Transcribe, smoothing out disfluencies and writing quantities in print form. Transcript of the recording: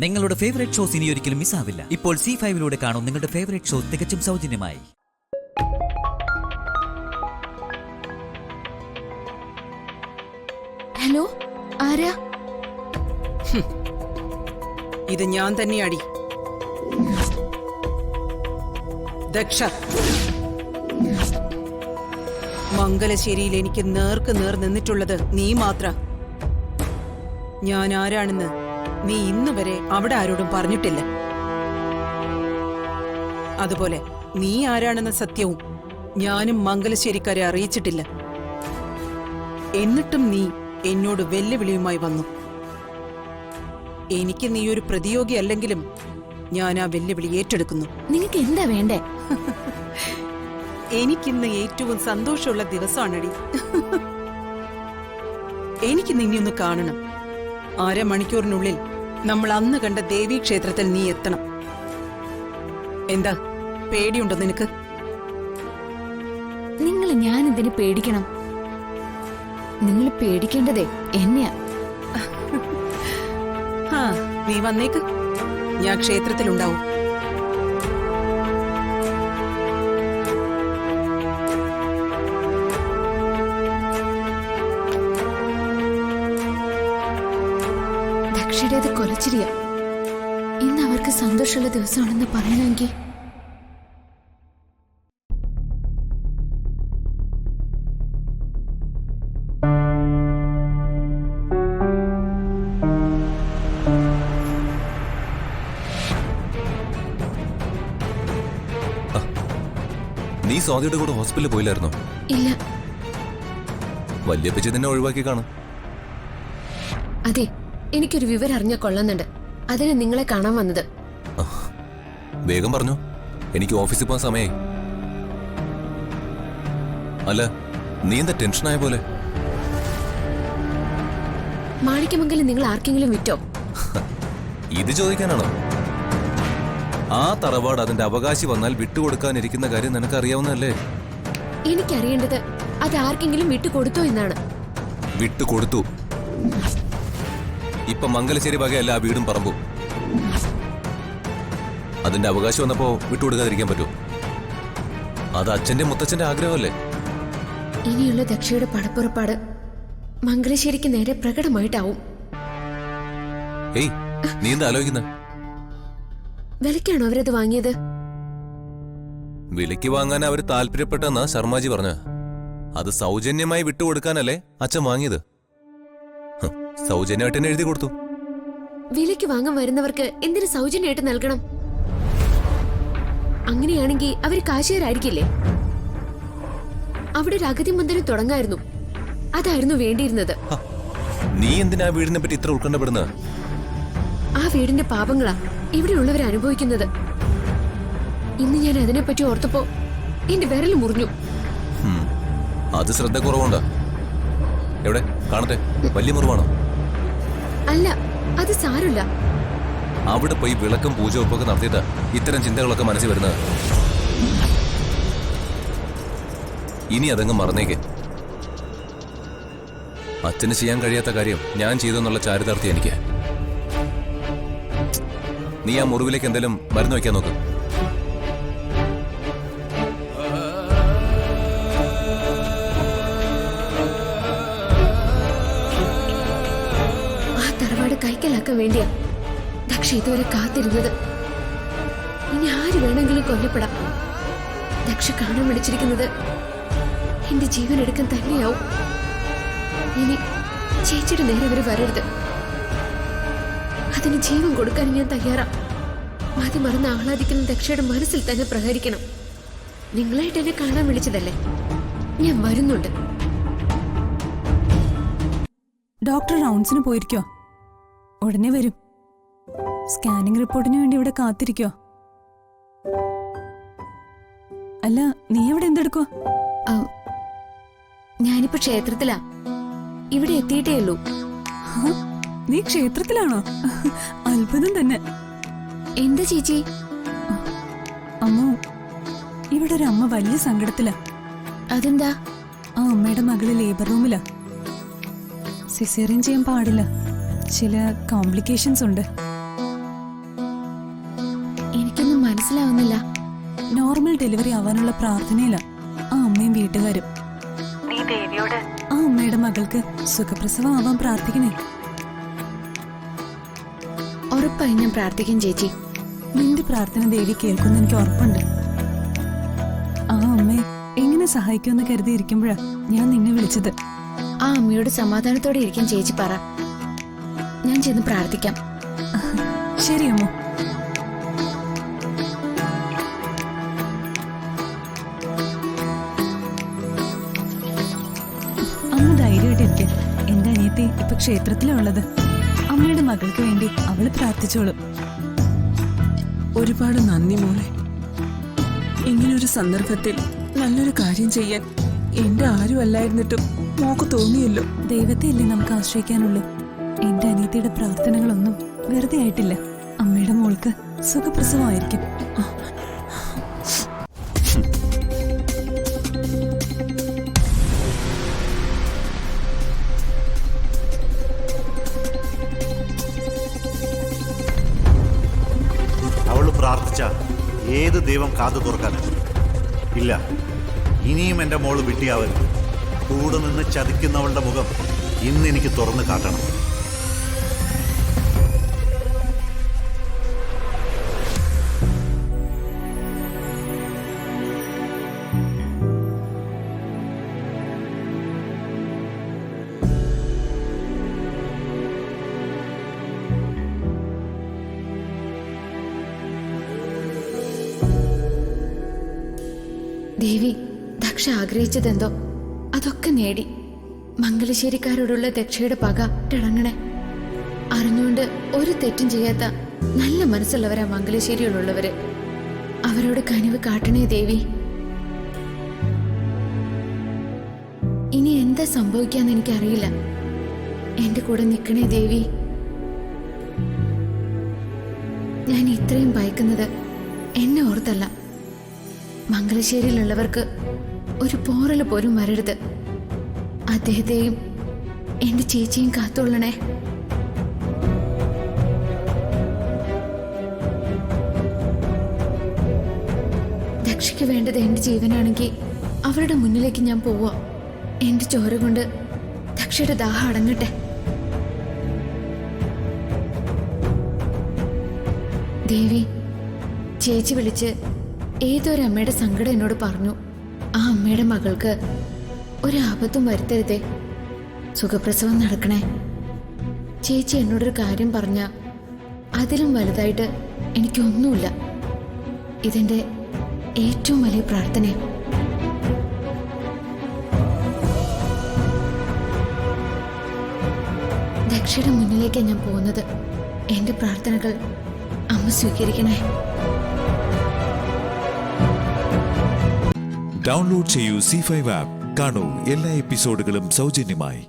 നിങ്ങളുടെ favourite shows ഇനി ഒരിക്കലും മിസ്സാവില്ല. ഇപ്പോൾ C5 കാണും നിങ്ങളുടെ ഫേവറേറ്റ് ഷോ തികച്ചും സൗജന്യമായി. ഹലോ, ആരാ? ഇത് ഞാൻ തന്നെയാടി, ദക്ഷ. മംഗലശ്ശേരിയിൽ എനിക്ക് നേർക്ക് നേർ നിന്നിട്ടുള്ളത് നീ മാത്ര. ഞാൻ ആരാണെന്ന് നീ ഇന്ന് വരെ അവിടെ ആരോടും പറഞ്ഞിട്ടില്ല. അതുപോലെ നീ ആരാണെന്ന സത്യവും ഞാനും മംഗലശ്ശേരിക്കാരെ അറിയിച്ചിട്ടില്ല. എന്നിട്ടും നീ എന്നോട് വെല്ലുവിളിയുമായി വന്നു. എനിക്ക് നീ ഒരു പ്രതിയോഗി അല്ലെങ്കിലും ഞാൻ ആ വെല്ലുവിളി ഏറ്റെടുക്കുന്നു. നിനക്ക് എന്താ വേണ്ടേ? എനിക്കിന്ന് ഏറ്റവും സന്തോഷമുള്ള ദിവസമാണടി. എനിക്ക് നിന്നെ ഒന്ന് കാണണം. അരമണിക്കൂറിനുള്ളിൽ നമ്മൾ അന്ന് കണ്ട ദേവീക്ഷേത്രത്തിൽ നീ എത്തണം. എന്താ, പേടിയുണ്ടോ നിനക്ക്? നിങ്ങൾ ഞാൻ ഇതിന് പേടിക്കണം? നിങ്ങൾ പേടിക്കേണ്ടതേ എന്നെയാ. നീ വന്നേക്ക്, ഞാൻ ക്ഷേത്രത്തിലുണ്ടാവും. ദക്ഷയുടേത് കൊലച്ചിരിയ. ഇന്ന് അവർക്ക് സന്തോഷമുള്ള ദിവസമാണെന്ന് പറയണമെങ്കിൽ നീ സ്വാതിയുടെ കൂടെ ഹോസ്പിറ്റലിൽ പോയില്ലായിരുന്നോ? ഇല്ല. വല്യപ്പച്ചി നിന്നെ ഒഴിവാക്കി കാണും. അതെ, എനിക്കൊരു വിവരം അറിഞ്ഞ കൊള്ളുന്നുണ്ട്. അതിന് നിങ്ങളെ കാണാൻ വന്നത്. വേഗം പറഞ്ഞു, എനിക്ക് ഓഫീസിൽ പോകാൻ സമയമായി. അല്ല, നീ എന്താ ടെൻഷനായ പോലെ? മാണിക്യമംഗലം നിങ്ങൾ ആർക്കെങ്കിലും വിറ്റോ? ഇത് ചോദിക്കാനാണോ? ആ തറവാട് അതിന്റെ അവകാശി വന്നാൽ വിട്ടുകൊടുക്കാനിരിക്കുന്ന കാര്യം നിനക്കറിയാവുന്നതല്ലേ? എനിക്കറിയേണ്ടത് അത് ആർക്കെങ്കിലും വിട്ടുകൊടുത്തോ എന്നാണ്. വിട്ടുകൊടുത്തു. ഇപ്പൊ മംഗലശ്ശേരി വകയല്ല ആ വീടും പറമ്പും. അതിന്റെ അവകാശം വന്നപ്പോ വിട്ടുകൊടുക്കാതിരിക്കാൻ പറ്റൂ? അത് അച്ഛന്റെ മുത്തച്ഛന്റെ ആഗ്രഹമല്ലേ? ഇനിയുള്ള ദക്ഷയുടെ പടപ്പുറപ്പാട് മംഗലശ്ശേരിക്ക് നേരെ പ്രകടമായിട്ടാവും. ഏയ്, നീ എന്താ ആലോചിക്കുന്ന? വിലക്കാണോ അവരത് വാങ്ങിയത്? വിലയ്ക്ക് വാങ്ങാൻ അവര് താല്പര്യപ്പെട്ടെന്നാ ശർമാജി പറഞ്ഞ. അത് സൗജന്യമായി വിട്ടുകൊടുക്കാനല്ലേ അച്ഛൻ വാങ്ങിയത്? സൗജന്യമായിട്ട് തന്നെ എഴുതി കൊടുത്തു. വിലയ്ക്ക് വാങ്ങാൻ വരുന്നവർക്ക് എന്തിനു സൗജന്യമായിട്ട് നൽകണം? അങ്ങനെയാണെങ്കിൽ അവര് കാശുകാരായിരിക്കില്ലേ? അവിടെ ഒരു അഗതി മന്ദിരം തുടങ്ങായിരുന്നു. അതായിരുന്നു വേണ്ടിയിരുന്നത്. നീ എന്തിനാ വീടിനെ പറ്റി ഇത്ര ഉത്കണ്ഠപ്പെടുന്നത്? ആ വീടിന്റെ പാപങ്ങളാ ഇവിടെയുള്ളവർ അനുഭവിക്കുന്നത്. ഇന്ന് ഞാൻ അതിനെപ്പറ്റി ഓർത്തപ്പോ എന്റെ വിരൽ മുറിഞ്ഞു. അത് ശ്രദ്ധ കുറവുണ്ടോ? എവിടെ കാണട്ടെ, വലിയ മുറിവാണോ? അല്ല, അത് സാരമില്ല. അവിടെ പോയി വിളക്കും പൂജ ഒപ്പൊക്കെ നടത്തിയിട്ടാ ഇത്തരം ചിന്തകളൊക്കെ മനസ്സിൽ വരുന്നത്. ഇനി അതങ്ങ് മറന്നേക്ക്. അച്ഛന് ചെയ്യാൻ കഴിയാത്ത കാര്യം ഞാൻ ചെയ്തെന്നുള്ള ചാരിതാർത്ഥ്യം എനിക്ക്. നീ ആ മുറിവിലേക്ക് എന്തെങ്കിലും മരുന്ന് വയ്ക്കാൻ നോക്ക്. ആ തറവാട് കൈക്കലാക്കാൻ വേണ്ടിയാ ദക്ഷ ഇതുവരെ കാത്തിരുന്നത്. ഇനി ആര് വേണമെങ്കിലും കൊല്ലപ്പെടാം. ദക്ഷ കാണാൻ വിളിച്ചിരിക്കുന്നത് എന്റെ ജീവൻ എടുക്കാൻ തന്നെയാവും. ഇനി ചേച്ചിയുടെ നേരെ അവര് വരരുത്. അതിന് ജീവൻ കൊടുക്കാൻ ഞാൻ തയ്യാറാ. മതി മറന്ന് ആഹ്ലാദിക്കുന്ന ദക്ഷയുടെ മനസ്സിൽ തന്നെ പ്രഹരിക്കണം. നിങ്ങളായിട്ട് എന്നെ കാണാൻ വിളിച്ചതല്ലേ? ഞാൻ വരുന്നുണ്ട്. ഡോക്ടർ റൗണ്ട്സിന് പോയിരിക്കോ? ഉടനെ വരും. സ്കാനിംഗ് റിപ്പോർട്ടിന് വേണ്ടി ഇവിടെ കാത്തിരിക്കോ? അല്ല, നീ എവിടെ എന്തെടുക്കോ? ഞാനിപ്പോ ക്ഷേത്രത്തിലാ. ഇവിടെ എത്തിയിട്ടേ ഉള്ളൂ. നീ ക്ഷേത്രത്തിലാണോ? അത്ഭുതം തന്നെ. എന്താ ചേച്ചി? അമ്മോ, ഇവിടെ ഒരു അമ്മ വലിയ സങ്കടത്തിലാ. അതെന്താ? ആ അമ്മയുടെ മകള് ലേബർ റൂമിലാ. സിസേറിയൻ ചെയ്യാൻ പാടില്ല, ചില കോംപ്ലിക്കേഷൻസ് ഉണ്ട്. പറഞ്ഞില്ല. നോർമൽ ഡെലിവറി ആവാനുള്ള പ്രാർത്ഥനയില്ല ആ അമ്മയും വീട്ടുകാരും. നീ ദേവിയോട് ആ അമ്മയുടെ മകൾക്ക് സുഖപ്രസവം ആവാൻ പ്രാർത്ഥിക്കണേ. ഉറപ്പായി ഞാൻ പ്രാർത്ഥിക്കും ചേച്ചി. നിന്റെ പ്രാർത്ഥന ദേവി കേൾക്കുമെന്ന് എനിക്ക് ഉറപ്പുണ്ട്. ആ അമ്മയെ എങ്ങനെ സഹായിക്കുമെന്ന് കരുതിയിരിക്കുമ്പോഴാ ഞാൻ നിന്നെ വിളിച്ചത്. ആ അമ്മയോട് സമാധാനത്തോടെ ഇരിക്കാൻ ചേച്ചി പറ. ഞാൻ ചെന്ന് പ്രാർത്ഥിക്കാം. ശരി അമ്മ. അമ്മ ധൈര്യമായിട്ടിരിക്കെ. എന്റെ അനിയത്തി ഇപ്പൊ ക്ഷേത്രത്തിലുള്ളത്. അമ്മയുടെ മകൾക്ക് വേണ്ടി അവള് പ്രാർത്ഥിച്ചോളും. ഒരുപാട് നന്ദി മോളെ. ഇങ്ങനൊരു സന്ദർഭത്തിൽ നല്ലൊരു കാര്യം ചെയ്യാൻ എന്റെ ആരും അല്ലായിരുന്നിട്ടും മോക്ക് തോന്നിയല്ലോ. ദൈവത്തെ അല്ലേ നമുക്ക് ആശ്രയിക്കാനുള്ളൂ. എന്റെ അനിയത്തിയുടെ പ്രാർത്ഥനകളൊന്നും വെറുതെ ആയിട്ടില്ല. അമ്മയുടെ മോൾക്ക് സുഖപ്രസവമായിരിക്കും. അവള് പ്രാർത്ഥിച്ച ഏത് ദൈവം കാതു തുറക്കാൻ ഇല്ല. ഇനിയും എൻ്റെ മോള് വിട്ടിയാവരുത്. കൂടെ നിന്ന് ചതിക്കുന്നവളുടെ മുഖം ഇന്ന് എനിക്ക് തുറന്നു കാട്ടണം. ദേവി, ദക്ഷ ആഗ്രഹിച്ചതെന്തോ അതൊക്കെ നേടി. മംഗലശ്ശേരിക്കാരോടുള്ള ദക്ഷയുടെ പക ഇടങ്ങണേ. അറിഞ്ഞുകൊണ്ട് ഒരു തെറ്റും ചെയ്യാത്ത നല്ല മനസ്സുള്ളവരാ മംഗലശ്ശേരിയിലുള്ളവര്. അവരോട് കനിവ് കാട്ടണേ ദേവി. ഇനി എന്താ സംഭവിക്കാന്ന് എനിക്കറിയില്ല. എന്റെ കൂടെ നിൽക്കണേ ദേവി. ഞാൻ ഇത്രയും ഭയക്കുന്നത് എന്നെ ഓർത്തല്ല, മംഗലശ്ശേരിയിലുള്ളവർക്ക് ഒരു പോറല് പോലും വരരുത്. അദ്ദേഹത്തെയും എന്റെ ചേച്ചിയും കാത്തുകൊള്ളണേ. ദക്ഷയ്ക്ക് വേണ്ടത് എന്റെ ജീവനാണെങ്കിൽ അവരുടെ മുന്നിലേക്ക് ഞാൻ പോവാ. എന്റെ ചോര കൊണ്ട് ദക്ഷയുടെ ദാഹം അടങ്ങട്ടെ. ദേവി, ചേച്ചി വിളിച്ച് ഏതൊരമ്മയുടെ സങ്കടം എന്നോട് പറഞ്ഞു. ആ അമ്മയുടെ മകൾക്ക് ഒരാപത്തും വരുത്തരുതേ. സുഖപ്രസവം നടക്കണേ. ചേച്ചി എന്നോടൊരു കാര്യം പറഞ്ഞ അതിലും വലുതായിട്ട് എനിക്കൊന്നുമില്ല. ഇതെന്റെ ഏറ്റവും വലിയ പ്രാർത്ഥനയാണ്. ദക്ഷയുടെ മുന്നിലേക്കാണ് ഞാൻ പോകുന്നത്. എന്റെ പ്രാർത്ഥനകൾ അമ്മ സ്വീകരിക്കണേ. ഡൗൺലോഡ് ചെയ്യൂ C5 ആപ്പ്. കാണൂ എല്ലാ എപ്പിസോഡുകളും സൗജന്യമായി.